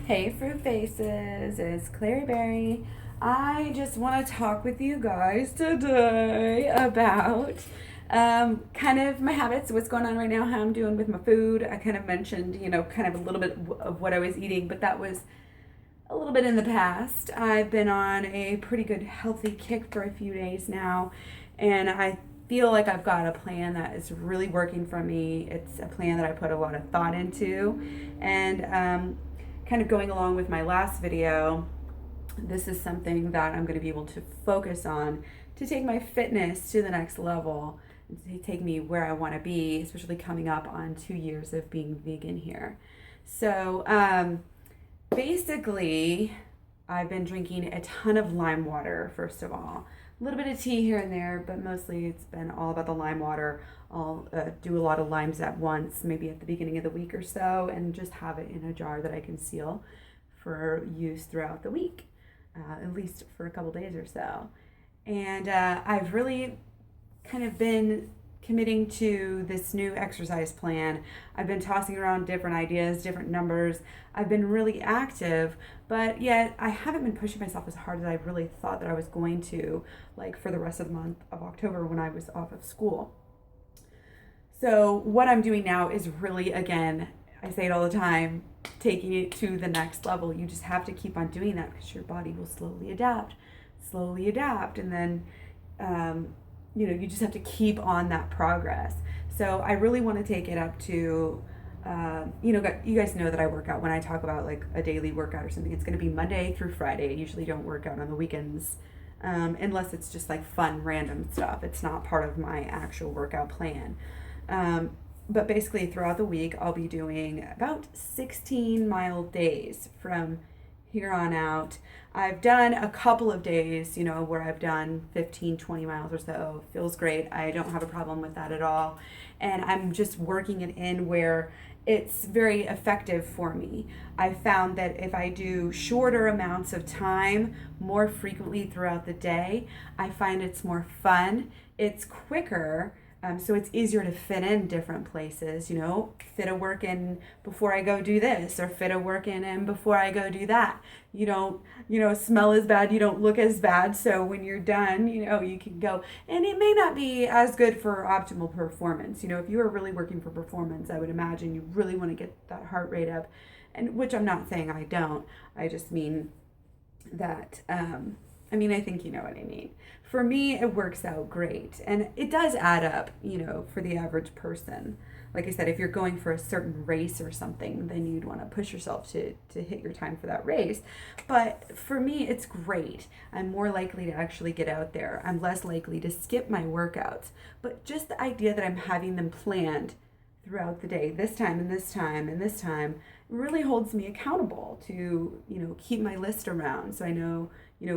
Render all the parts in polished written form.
Hey Fruit Faces, it's Clary Berry. I just want to talk with you guys today about kind of my habits, what's going on right now, how I'm doing with my food. I kind of mentioned, kind of a little bit of what I was eating, but that was a little bit in the past. I've been on a pretty good healthy kick for a few days now, and I feel like I've got a plan that is really working for me. It's a plan that I put a lot of thought into, and kind of going along with my last video, this is something that I'm going to be able to focus on to take my fitness to the next level and to take me where I want to be, especially coming up on 2 years of being vegan here. So, basically, I've been drinking a ton of lime water, first of all. A little bit of tea here and there, but mostly it's been all about the lime water. I'll do a lot of limes at once, maybe at the beginning of the week or so, and just have it in a jar that I can seal for use throughout the week, at least for a couple days or so. And I've really kind of been committing to this new exercise plan. I've been tossing around different ideas, different numbers. I've been really active, but yet I haven't been pushing myself as hard as I really thought that I was going to, like for the rest of the month of October when I was off of school. So what I'm doing now is really, again, I say it all the time, taking it to the next level. You just have to keep on doing that because your body will slowly adapt, and then you just have to keep on that progress. So I really want to take it up to, you guys know that I work out. When I talk about like a daily workout or something, it's going to be Monday through Friday. I usually don't work out on the weekends unless it's just like fun, random stuff. It's not part of my actual workout plan. But basically throughout the week, I'll be doing about 16-mile days from here on out. I've done a couple of days, where I've done 15, 20 miles or so. Feels great. I don't have a problem with that at all. And I'm just working it in where it's very effective for me. I found that if I do shorter amounts of time more frequently throughout the day, I find it's more fun, it's quicker. So it's easier to fit in different places, fit a work in before I go do this, or fit a work in before I go do that. You don't, smell as bad, you don't look as bad. So when you're done, you can go, and it may not be as good for optimal performance. If you are really working for performance, I would imagine you really want to get that heart rate up, and which I'm not saying I don't. I just mean that, I think you know what I mean. For me, it works out great. And it does add up, for the average person. Like I said, if you're going for a certain race or something, then you'd want to push yourself to hit your time for that race. But for me, it's great. I'm more likely to actually get out there. I'm less likely to skip my workouts. But just the idea that I'm having them planned throughout the day, this time and this time and this time, really holds me accountable to, keep my list around. So I know,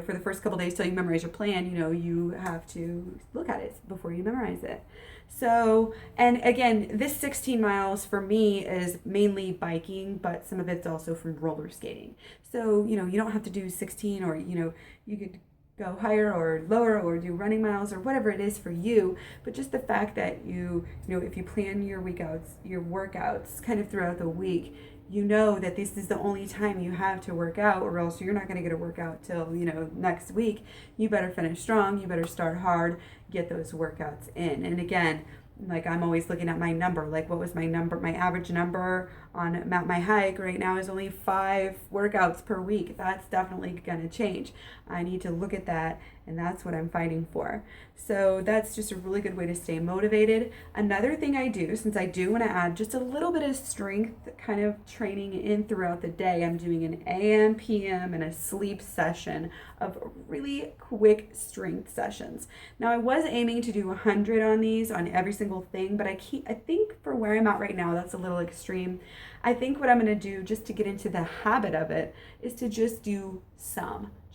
for the first couple days till you memorize your plan, you have to look at it before you memorize it. So, and again, this 16 miles for me is mainly biking, but some of it's also from roller skating. So, you don't have to do 16, or, you could go higher or lower or do running miles or whatever it is for you. But just the fact that if you plan your workouts kind of throughout the week, that this is the only time you have to work out, or else you're not going to get a workout till next week. You better finish strong, you better start hard, get those workouts in. And again, like, I'm always looking at my number, like what was my average number on my hike right now is only 5 workouts per week. That's definitely going to change. I need to look at that, and that's what I'm fighting for. So that's just a really good way to stay motivated. Another thing I do, since I do want to add just a little bit of strength kind of training in throughout the day, I'm doing an AM, PM, and a sleep session of really quick strength sessions. Now, I was aiming to do 100 on these, on every single thing, but I think for where I'm at right now, that's a little extreme. I think what I'm going to do, just to get into the habit of it, is to just do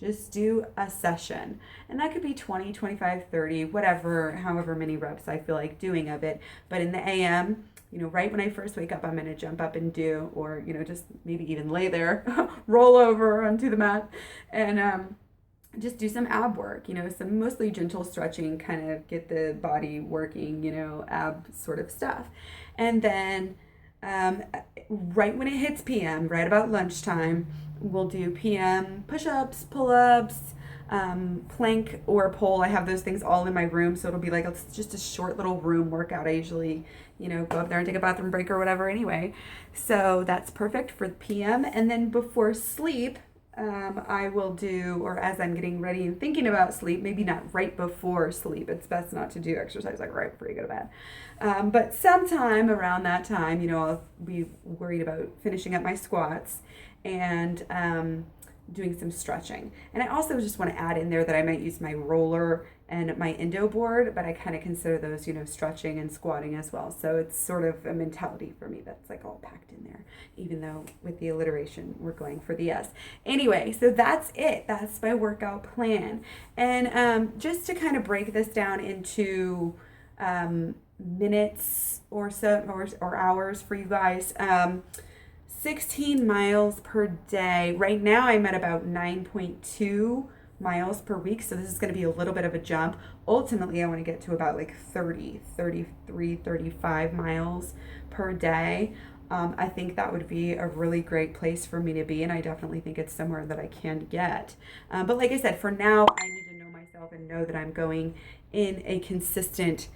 a session. And that could be 20, 25, 30, whatever, however many reps I feel like doing of it. But in the AM, right when I first wake up, I'm going to jump up and do, or, just maybe even lay there, roll over onto the mat, and just do some ab work, some mostly gentle stretching, kind of get the body working, ab sort of stuff. And then Um, right when it hits PM, right about lunchtime, we'll do PM push-ups, pull-ups, plank or pole. I have those things all in my room, so it'll be like it's just a short little room workout. I usually, go up there and take a bathroom break or whatever anyway. So that's perfect for PM. And then before sleep, I will do, or as I'm getting ready and thinking about sleep, maybe not right before sleep. It's best not to do exercise like right before you go to bed. But sometime around that time, I'll be worried about finishing up my squats and doing some stretching. And I also just want to add in there that I might use my roller and my endo board, but I kind of consider those, stretching and squatting as well. So it's sort of a mentality for me that's like all packed in there, even though with the alliteration, we're going for the S. Anyway, so that's it. That's my workout plan. And just to kind of break this down into minutes or so, or hours for you guys, 16 miles per day. Right now I'm at about 9.2 miles per week. So this is going to be a little bit of a jump. Ultimately, I want to get to about like 30, 33, 35 miles per day. I think that would be a really great place for me to be. And I definitely think it's somewhere that I can get. But like I said, for now, I need to know myself and know that I'm going in a consistent,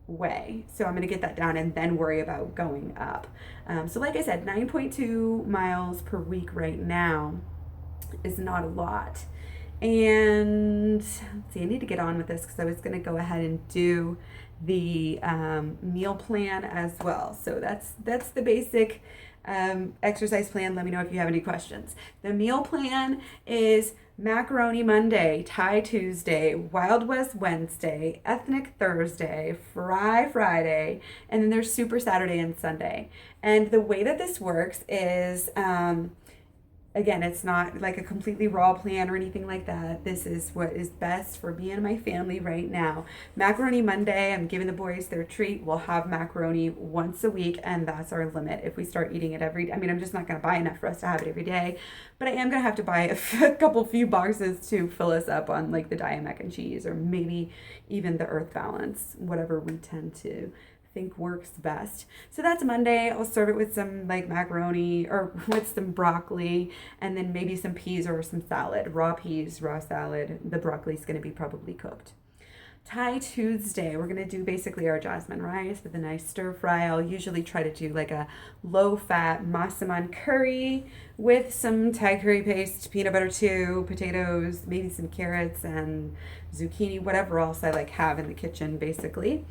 way. So I'm going to get that down and then worry about going up. So like I said, 9.2 miles per week right now is not a lot. And let's see, I need to get on with this because I was going to go ahead and do the meal plan as well. So that's the basic exercise plan. Let me know if you have any questions. The meal plan is macaroni Monday, Thai Tuesday, Wild West Wednesday, Ethnic Thursday, Fry Friday, and then there's Super Saturday and Sunday. And the way that this works is, again, it's not like a completely raw plan or anything like that. This is what is best for me and my family right now. Macaroni Monday, I'm giving the boys their treat. We'll have macaroni once a week, and that's our limit. If we start eating it every day, I'm just not going to buy enough for us to have it every day, but I am going to have to buy a few boxes to fill us up on like the Diet Mac and Cheese, or maybe even the Earth Balance, whatever we tend to think works best. So that's Monday. I'll serve it with some like macaroni or with some broccoli, and then maybe some peas or some salad, raw peas, raw salad. The broccoli's going to be probably cooked. Thai Tuesday, we're going to do basically our jasmine rice with a nice stir fry. I'll usually try to do like a low fat massaman curry with some Thai curry paste, peanut butter too, potatoes, maybe some carrots and zucchini, whatever else I like have in the kitchen basically.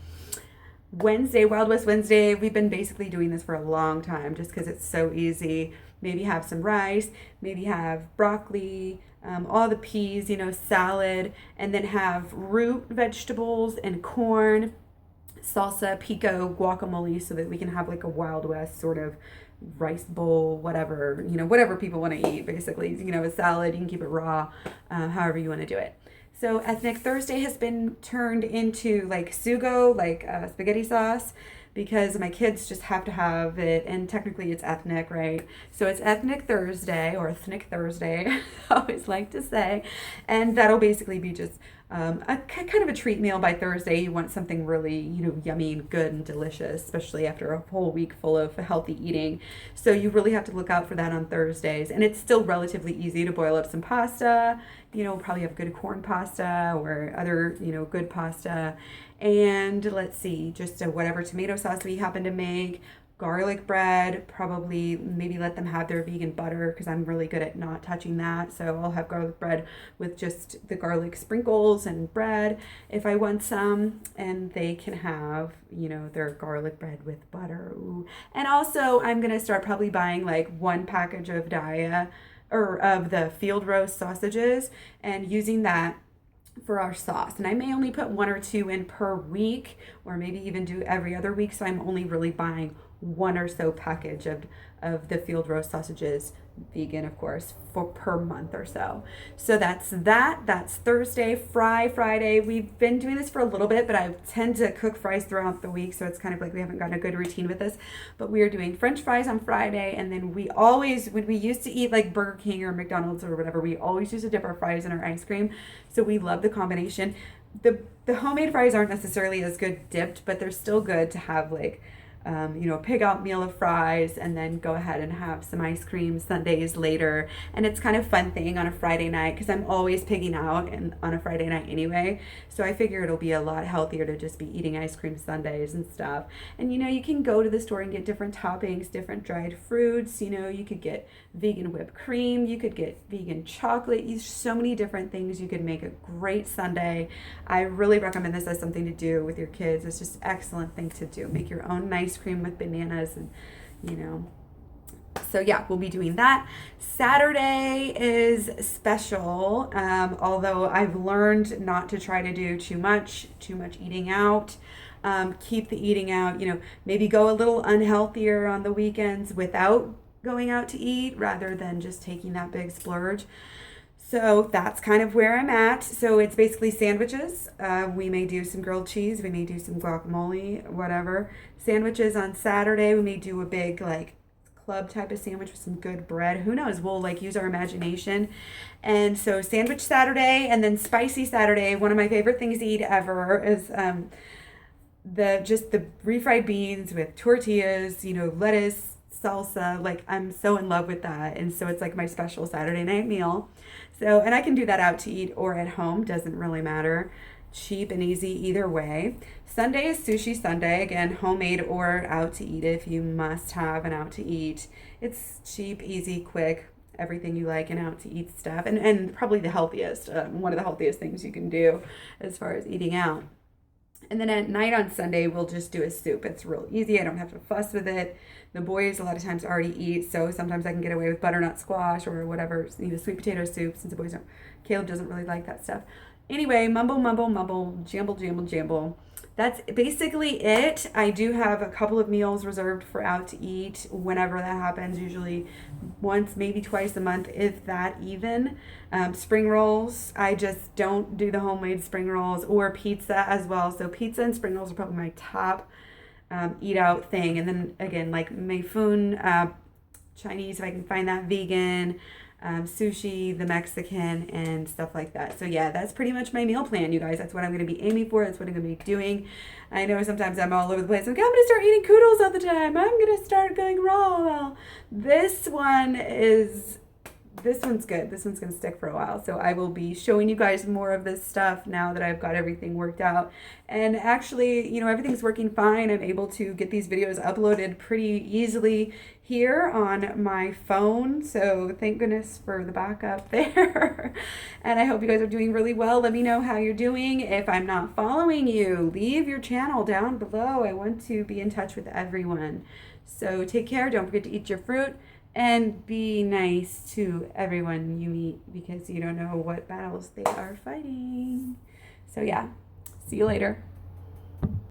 Wednesday, Wild West Wednesday, we've been basically doing this for a long time just because it's so easy. Maybe have some rice, maybe have broccoli, all the peas, salad, and then have root vegetables and corn, salsa, pico, guacamole, so that we can have like a Wild West sort of rice bowl, whatever, whatever people want to eat, basically, a salad, you can keep it raw, however you want to do it. So Ethnic Thursday has been turned into like sugo, like spaghetti sauce, because my kids just have to have it, and technically it's ethnic, right? So it's Ethnic Thursday, or Ethnic Thursday, I always like to say, and that'll basically be just a kind of a treat meal by Thursday. You want something really, yummy and good and delicious, especially after a whole week full of healthy eating. So you really have to look out for that on Thursdays. And it's still relatively easy to boil up some pasta. Probably have good corn pasta or other, good pasta. And let's see, just whatever tomato sauce we happen to make. Garlic bread, probably maybe let them have their vegan butter because I'm really good at not touching that. So I'll have garlic bread with just the garlic sprinkles and bread if I want some, and they can have, their garlic bread with butter. Ooh. And also I'm going to start probably buying like one package of of the field roast sausages and using that for our sauce. And I may only put one or two in per week, or maybe even do every other week. So I'm only really buying one or so package of the field roast sausages, vegan of course, for per month or so. So that's Thursday. Friday, we've been doing this for a little bit, but I tend to cook fries throughout the week, so it's kind of like we haven't gotten a good routine with this, but we are doing French fries on Friday. And then we always, when we used to eat like Burger King or McDonald's or whatever, we always used to dip our fries in our ice cream, so we love the combination. The homemade fries aren't necessarily as good dipped, but they're still good to have like a pig out meal of fries, and then go ahead and have some ice cream sundaes later. And it's kind of fun thing on a Friday night because I'm always pigging out on a Friday night anyway. So I figure it'll be a lot healthier to just be eating ice cream sundaes and stuff. And you can go to the store and get different toppings, different dried fruits. You could get vegan whipped cream, you could get vegan chocolate. There's so many different things you could make a great sundae. I really recommend this as something to do with your kids. It's just an excellent thing to do. Make your own ice cream with bananas and so yeah, we'll be doing that. Saturday is special, although I've learned not to try to do too much eating out. Keep the eating out, maybe go a little unhealthier on the weekends without going out to eat rather than just taking that big splurge. So that's kind of where I'm at. So it's basically sandwiches. We may do some grilled cheese. We may do some guacamole, whatever. Sandwiches on Saturday. We may do a big club type of sandwich with some good bread. Who knows? We'll use our imagination. And so sandwich Saturday, and then spicy Saturday. One of my favorite things to eat ever is the refried beans with tortillas, lettuce, salsa. I'm so in love with that. And so it's my special Saturday night meal. So, and I can do that out to eat or at home, doesn't really matter. Cheap and easy either way. Sunday is sushi Sunday, again, homemade or out to eat if you must have an out to eat. It's cheap, easy, quick, everything you like and out to eat stuff. And probably the healthiest, one of the healthiest things you can do as far as eating out. And then at night on Sunday, we'll just do a soup. It's real easy. I don't have to fuss with it. The boys a lot of times already eat, so sometimes I can get away with butternut squash or whatever, sweet potato soup, since the boys don't. Caleb doesn't really like that stuff. Anyway, mumble, jamble, jamble, jamble. That's basically it. I do have a couple of meals reserved for out to eat whenever that happens, usually once, maybe twice a month, if that even. Spring rolls, I just don't do the homemade spring rolls, or pizza as well. So pizza and spring rolls are probably my top eat out thing. And then again, Mayfun, Chinese, if I can find that, vegan, sushi, the Mexican, and stuff like that. So yeah, that's pretty much my meal plan, you guys. That's what I'm going to be aiming for. That's what I'm going to be doing. I know sometimes I'm all over the place. I'm going to start eating noodles all the time. I'm going to start going raw. Well, this one's good. This one's going to stick for a while. So I will be showing you guys more of this stuff now that I've got everything worked out. And actually, everything's working fine. I'm able to get these videos uploaded pretty easily here on my phone. So thank goodness for the backup there. And I hope you guys are doing really well. Let me know how you're doing. If I'm not following you, leave your channel down below. I want to be in touch with everyone. So take care. Don't forget to eat your fruit. And be nice to everyone you meet, because you don't know what battles they are fighting. So yeah, see you later.